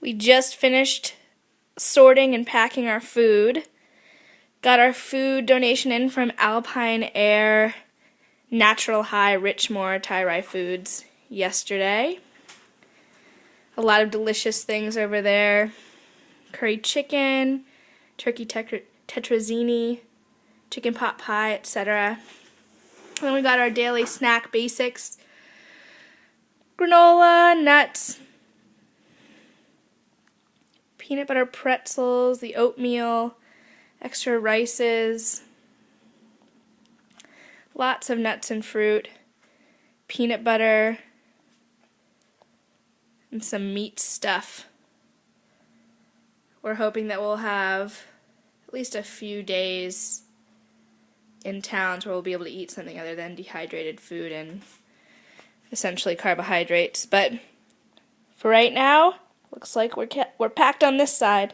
We just finished sorting and packing our food. Got our food donation in from Alpine Air Natural High Richmore TyRy Foods yesterday. A lot of delicious things over there. Curry chicken, turkey tetrazzini, chicken pot pie, etc. And then we got our daily snack basics. Granola, nuts, peanut butter pretzels, the oatmeal, extra rices, lots of nuts and fruit, peanut butter, and some meat stuff. We're hoping that we'll have at least a few days in towns where we'll be able to eat something other than dehydrated food and essentially carbohydrates. But for right now, looks like we're packed on this side.